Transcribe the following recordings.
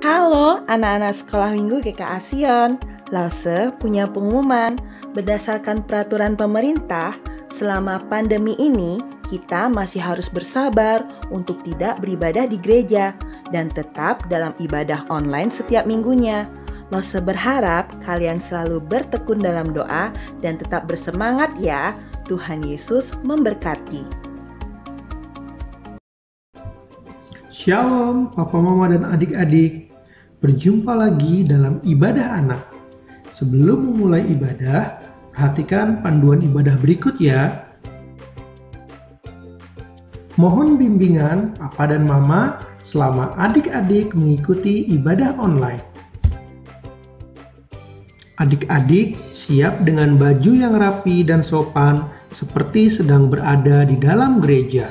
Halo anak-anak sekolah minggu GKA Sion. Lause punya pengumuman. Berdasarkan peraturan pemerintah, selama pandemi ini kita masih harus bersabar untuk tidak beribadah di gereja dan tetap dalam ibadah online setiap minggunya. Lause berharap kalian selalu bertekun dalam doa dan tetap bersemangat ya. Tuhan Yesus memberkati. Shalom Papa Mama dan adik-adik. Berjumpa lagi dalam ibadah anak. Sebelum memulai ibadah, perhatikan panduan ibadah berikut ya. Mohon bimbingan Papa dan Mama selama adik-adik mengikuti ibadah online. Adik-adik siap dengan baju yang rapi dan sopan seperti sedang berada di dalam gereja.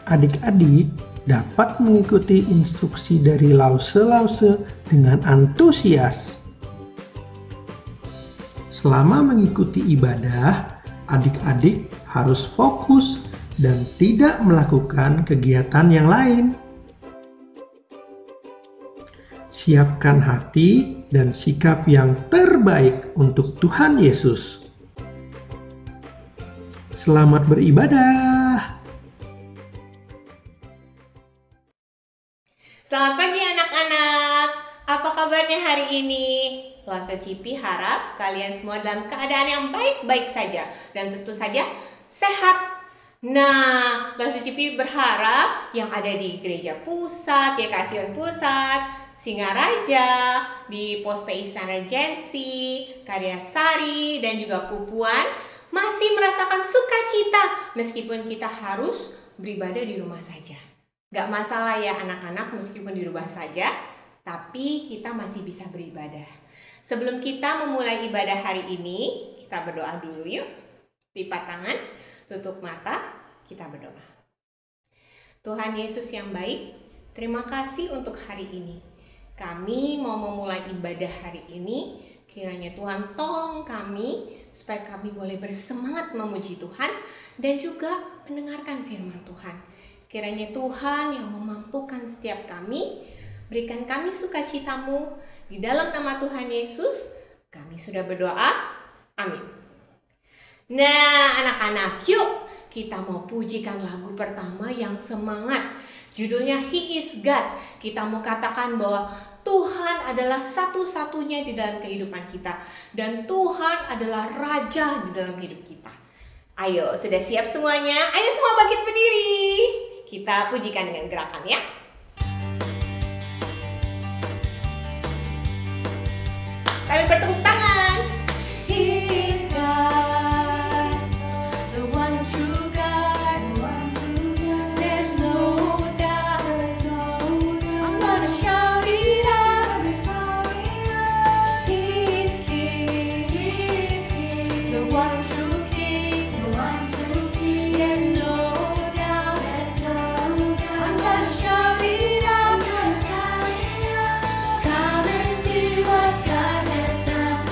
Adik-adik dapat mengikuti instruksi dari lause-lause dengan antusias. Selama mengikuti ibadah, adik-adik harus fokus dan tidak melakukan kegiatan yang lain. Siapkan hati dan sikap yang terbaik untuk Tuhan Yesus. Selamat beribadah. Selamat pagi anak-anak, apa kabarnya hari ini? Lause Cipi harap kalian semua dalam keadaan yang baik-baik saja dan tentu saja sehat. Nah, Lause Cipi berharap yang ada di gereja pusat, GKA Sion Pusat, Singaraja, di Pos PI Istana Jensi, Karyasari, dan juga Pupuan masih merasakan sukacita meskipun kita harus beribadah di rumah saja. Gak masalah ya anak-anak, meskipun di rumah saja, tapi kita masih bisa beribadah. Sebelum kita memulai ibadah hari ini, kita berdoa dulu yuk. Lipat tangan, tutup mata, kita berdoa. Tuhan Yesus yang baik, terima kasih untuk hari ini. Kami mau memulai ibadah hari ini, kiranya Tuhan tolong kami supaya kami boleh bersemangat memuji Tuhan dan juga mendengarkan firman Tuhan. Kiranya Tuhan yang memampukan setiap kami, berikan kami sukacita-Mu. Di dalam nama Tuhan Yesus, kami sudah berdoa. Amin. Nah, anak-anak, yuk kita mau pujikan lagu pertama yang semangat. Judulnya He is God. Kita mau katakan bahwa Tuhan adalah satu-satunya di dalam kehidupan kita. Dan Tuhan adalah Raja di dalam hidup kita. Ayo, sudah siap semuanya? Ayo semua bangkit berdiri. Kita pujikan dengan gerakan ya. Kami bertepuk tangan. He is God, the one true God. There's no doubt. I'm gonna shout it out. He is King, the one true King. There's no doubt. I'm gonna shout it out. Come and see what God has done.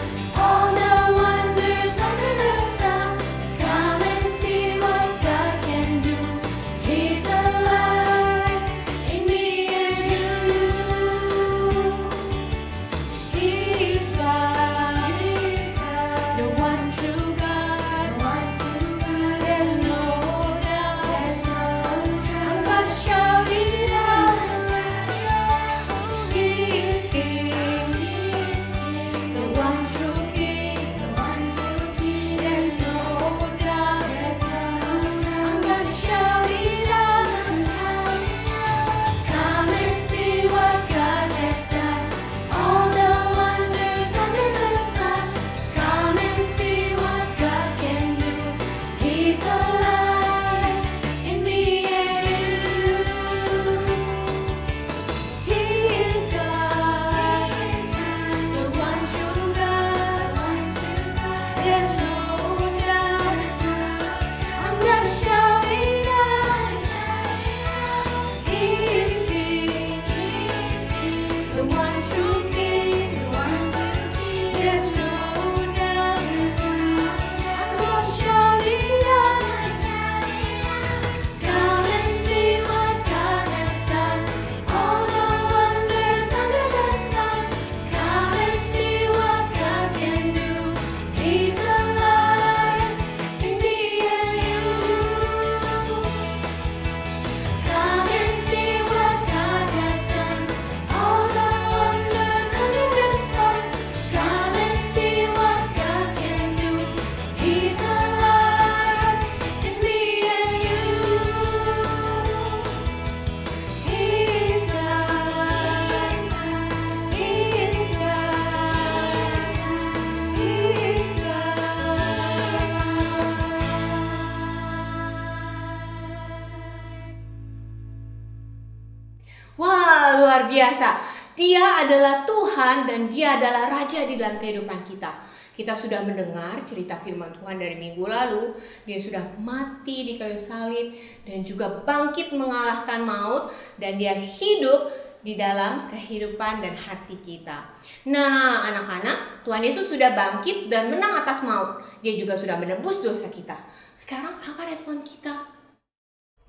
Wah, luar biasa. Dia adalah Tuhan dan Dia adalah Raja di dalam kehidupan kita. Kita sudah mendengar cerita firman Tuhan dari minggu lalu. Dia sudah mati di kayu salib dan juga bangkit mengalahkan maut. Dan Dia hidup di dalam kehidupan dan hati kita. Nah, anak-anak, Tuhan Yesus sudah bangkit dan menang atas maut. Dia juga sudah menebus dosa kita. Sekarang apa respon kita?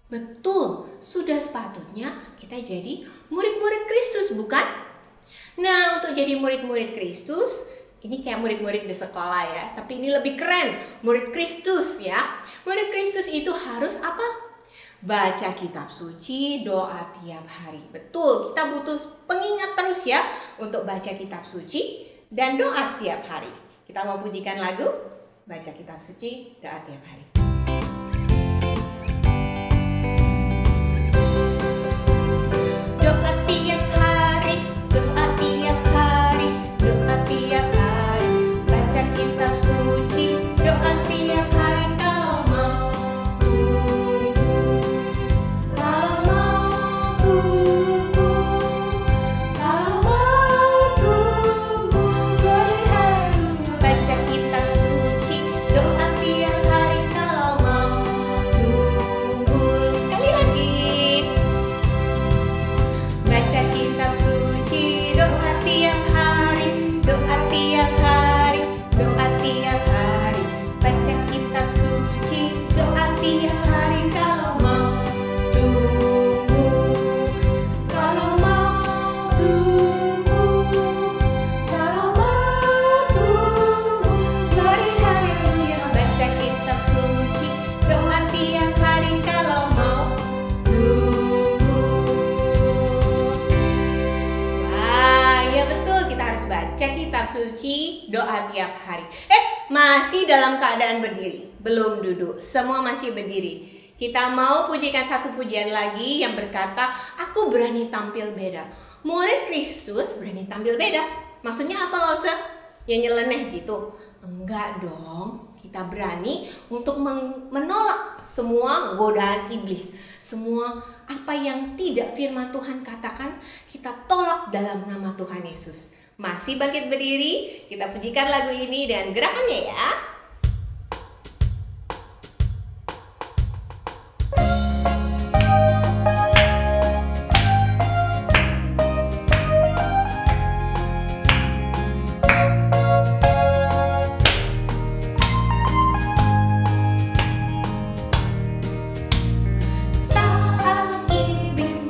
Betul, sudah sepatutnya kita jadi murid-murid Kristus, bukan? Nah, untuk jadi murid-murid Kristus, ini kayak murid-murid di sekolah ya, tapi ini lebih keren, murid Kristus ya. Murid Kristus itu harus apa? Baca kitab suci, doa tiap hari. Betul, kita butuh pengingat terus ya untuk baca kitab suci dan doa setiap hari. Kita mau pujikan lagu, baca kitab suci, doa tiap hari. Suci, doa tiap hari. Masih dalam keadaan berdiri, belum duduk, semua masih berdiri. Kita mau pujikan satu pujian lagi yang berkata, aku berani tampil beda. Murid Kristus berani tampil beda. Maksudnya apa loh, ya nyeleneh gitu? Enggak dong, kita berani untuk menolak semua godaan iblis. Semua apa yang tidak firman Tuhan katakan, kita tolak dalam nama Tuhan Yesus. Masih bangkit berdiri, kita pujikan lagu ini dan gerakannya ya. Saat iblis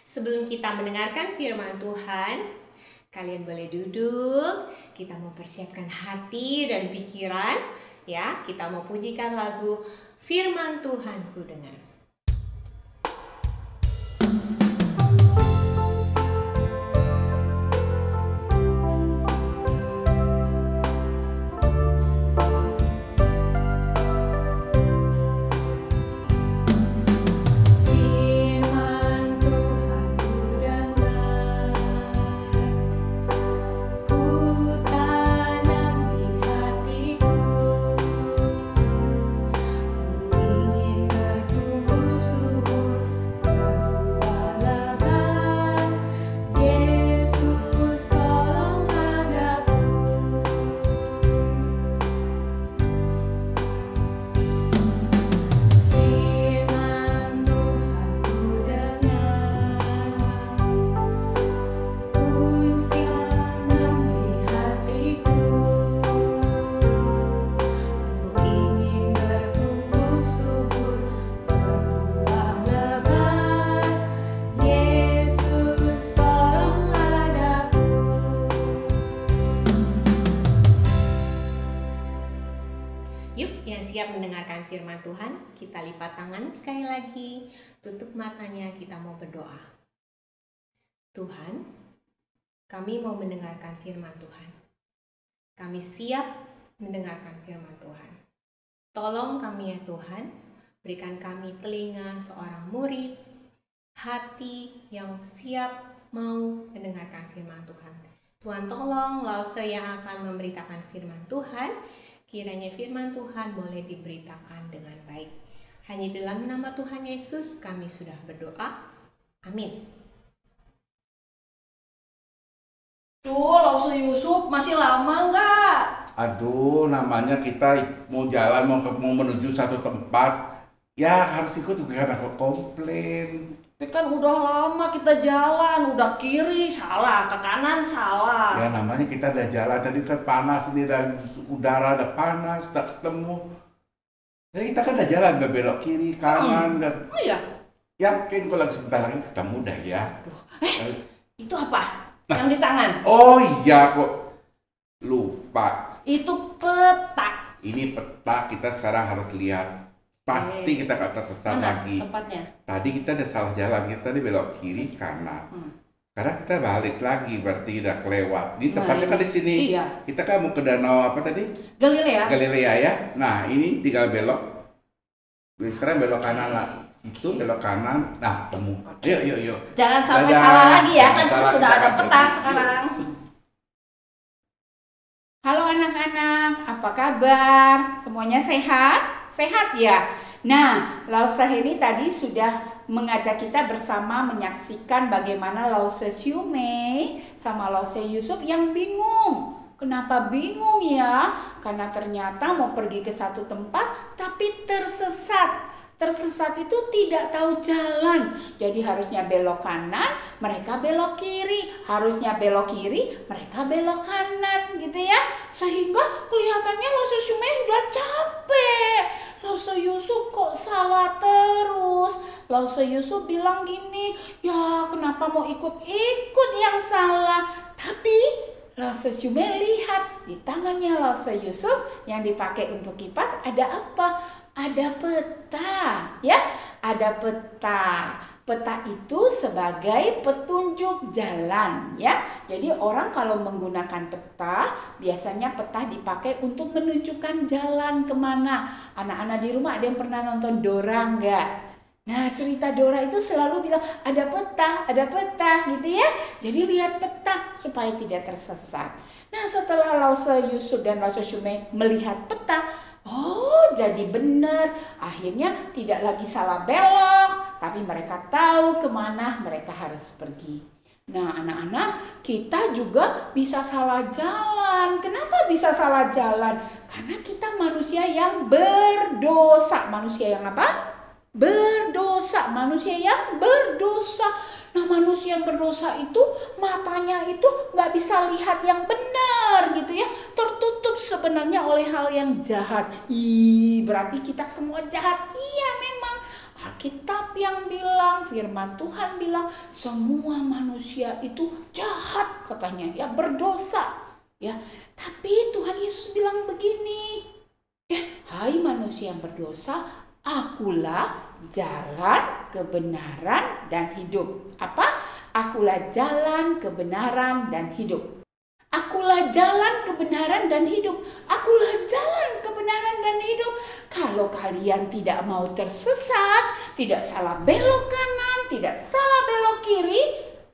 Sebelum kita mendengarkan firman Tuhan, kalian boleh duduk. Kita mau persiapkan hati dan pikiran, ya. Kita mau pujikan lagu Firman Tuhan Ku Dengar. Siap mendengarkan firman Tuhan, kita lipat tangan sekali lagi, tutup matanya, kita mau berdoa. Tuhan, kami mau mendengarkan firman Tuhan. Kami siap mendengarkan firman Tuhan. Tolong kami ya Tuhan, berikan kami telinga seorang murid, hati yang siap mau mendengarkan firman Tuhan. Tuhan tolong Lause yang akan memberitakan firman Tuhan, kiranya firman Tuhan boleh diberitakan dengan baik. Hanya dalam nama Tuhan Yesus kami sudah berdoa. Amin. Lause Yusuf masih lama nggak? Aduh, namanya kita mau jalan, mau menuju satu tempat. Ya harus ikut juga karena aku komplain. Tapi kan udah lama kita jalan, udah kiri salah, ke kanan salah. Ya namanya kita udah jalan, tadi kan panas ini, dan udara udah panas, tak ketemu. Jadi kita kan udah jalan, udah belok kiri, kanan, dan Oh iya? yakin kalau sebentar lagi ketemu dah ya. Itu apa? Yang di tangan? Oh iya kok, lupa. Itu peta. Ini peta, kita sekarang harus lihat. Pasti kita ke atas sesat Mana lagi. tempatnya? Tadi kita udah salah jalan, kita tadi belok kiri kanan. Sekarang kita balik lagi, berarti udah kelewat. Ini tempatnya kan di sini. Iya. Kita kan mau ke danau apa tadi? Galilea. Galilea ya. Nah ini tinggal belok. Sekarang belok kanan lah. Itu belok kanan. Nah ketemu. Yuk. Jangan sampai Dadah. salah lagi ya, kan Salah, sudah kita ada akan peta pergi. sekarang. Halo anak-anak, apa kabar? Semuanya sehat? Sehat ya? Nah, Lause ini tadi sudah mengajak kita bersama menyaksikan bagaimana Lause Xiumei sama Lause Yusuf yang bingung. Kenapa bingung ya? Karena ternyata mau pergi ke satu tempat tapi tersesat. Tersesat itu tidak tahu jalan. Jadi harusnya belok kanan, mereka belok kiri. Harusnya belok kiri, mereka belok kanan gitu ya. Sehingga kelihatannya Lause Xiumei udah capek. Lause Yusuf kok salah terus. Lause Yusuf bilang gini, ya kenapa mau ikut-ikut yang salah. Tapi Lause Xiumei lihat di tangannya Lause Yusuf yang dipakai untuk kipas ada apa? Ada peta, ya, ada peta. Peta itu sebagai petunjuk jalan, ya. Jadi orang kalau menggunakan peta, biasanya peta dipakai untuk menunjukkan jalan kemana. Anak-anak di rumah ada yang pernah nonton Dora nggak? Nah, cerita Dora itu selalu bilang ada peta gitu ya. Jadi lihat peta supaya tidak tersesat. Nah, setelah Lause Yusuf dan Lause Xiumei melihat peta, oh, jadi benar. Akhirnya tidak lagi salah belok, tapi mereka tahu kemana mereka harus pergi. Nah, anak-anak, kita juga bisa salah jalan. Kenapa bisa salah jalan? Karena kita manusia yang berdosa. Manusia yang apa? Berdosa. Manusia yang berdosa. Nah, manusia yang berdosa itu matanya itu nggak bisa lihat yang benar gitu ya. Tertutup sebenarnya oleh hal yang jahat. Berarti kita semua jahat. Iya memang. Alkitab yang bilang, firman Tuhan bilang, semua manusia itu jahat katanya, ya, berdosa. Ya, tapi Tuhan Yesus bilang begini, hai manusia yang berdosa, akulah jalan, kebenaran, dan hidup. Apa? Akulah jalan, kebenaran, dan hidup. Akulah jalan, kebenaran, dan hidup. Akulah jalan, kebenaran, dan hidup. Kalau kalian tidak mau tersesat, tidak salah belok kanan, tidak salah belok kiri,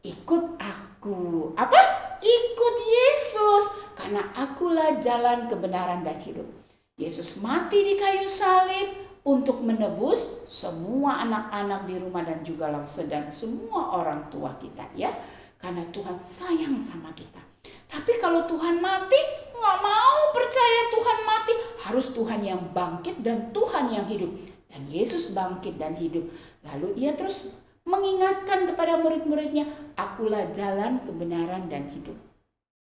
ikut aku. Apa? Ikut Yesus. Karena akulah jalan, kebenaran, dan hidup. Yesus mati di kayu salib untuk menebus semua anak-anak di rumah dan juga Lause dan semua orang tua kita, ya. Karena Tuhan sayang sama kita. Tapi kalau Tuhan mati, nggak mau percaya Tuhan mati. Harus Tuhan yang bangkit dan Tuhan yang hidup. Dan Yesus bangkit dan hidup. Lalu ia terus mengingatkan kepada murid-muridnya, akulah jalan, kebenaran, dan hidup.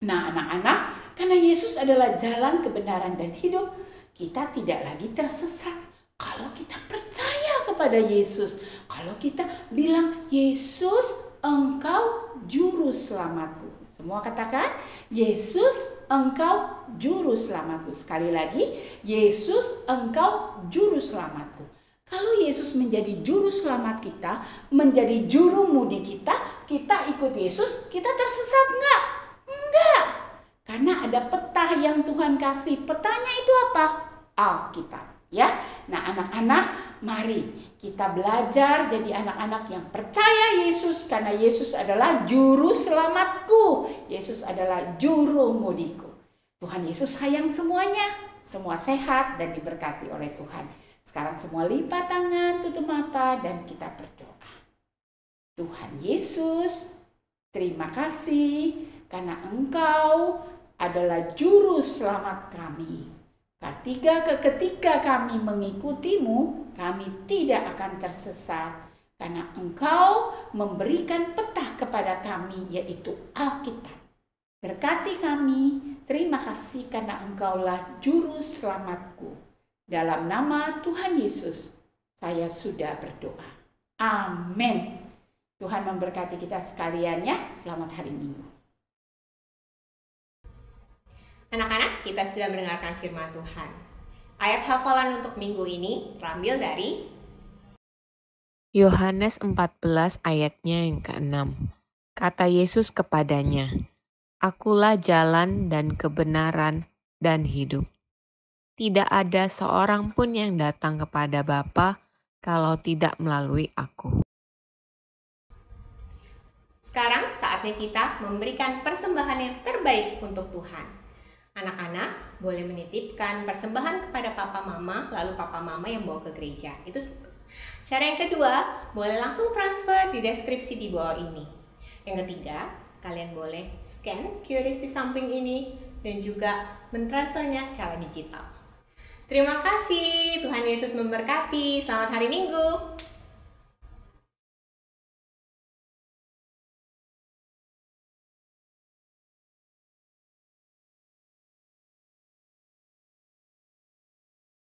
Nah anak-anak, karena Yesus adalah jalan, kebenaran, dan hidup, kita tidak lagi tersesat. Kalau kita percaya kepada Yesus, kalau kita bilang, Yesus engkau juru selamatku. Semua katakan, Yesus engkau juru selamatku. Sekali lagi, Yesus engkau juru selamatku. Kalau Yesus menjadi juru selamat kita, menjadi juru mudi kita ikut Yesus, kita tersesat enggak? Enggak. Karena ada peta yang Tuhan kasih. Petanya itu apa? Alkitab. Ya, nah anak-anak, mari kita belajar jadi anak-anak yang percaya Yesus, karena Yesus adalah juru selamatku. Yesus adalah juru mudiku. Tuhan Yesus sayang semuanya, semua sehat dan diberkati oleh Tuhan. Sekarang semua lipat tangan, tutup mata, dan kita berdoa. Tuhan Yesus, terima kasih karena Engkau adalah juru selamat kami. Ketika kami mengikutimu, kami tidak akan tersesat. Karena Engkau memberikan peta kepada kami, yaitu Alkitab. Berkati kami, terima kasih karena Engkaulah juru selamatku. Dalam nama Tuhan Yesus, saya sudah berdoa. Amin. Tuhan memberkati kita sekalian ya. Selamat hari Minggu. Anak-anak, kita sudah mendengarkan firman Tuhan. Ayat hafalan untuk minggu ini terambil dari Yohanes 14 ayatnya yang ke-6. Kata Yesus kepadanya, Akulah jalan dan kebenaran dan hidup. Tidak ada seorang pun yang datang kepada Bapa kalau tidak melalui aku. Sekarang saatnya kita memberikan persembahan yang terbaik untuk Tuhan. Anak-anak boleh menitipkan persembahan kepada papa mama, lalu papa mama yang bawa ke gereja. Itu satu. Cara yang kedua, boleh langsung transfer di deskripsi di bawah ini. Yang ketiga, kalian boleh scan QR di samping ini dan juga mentransfernya secara digital. Terima kasih, Tuhan Yesus memberkati. Selamat hari Minggu.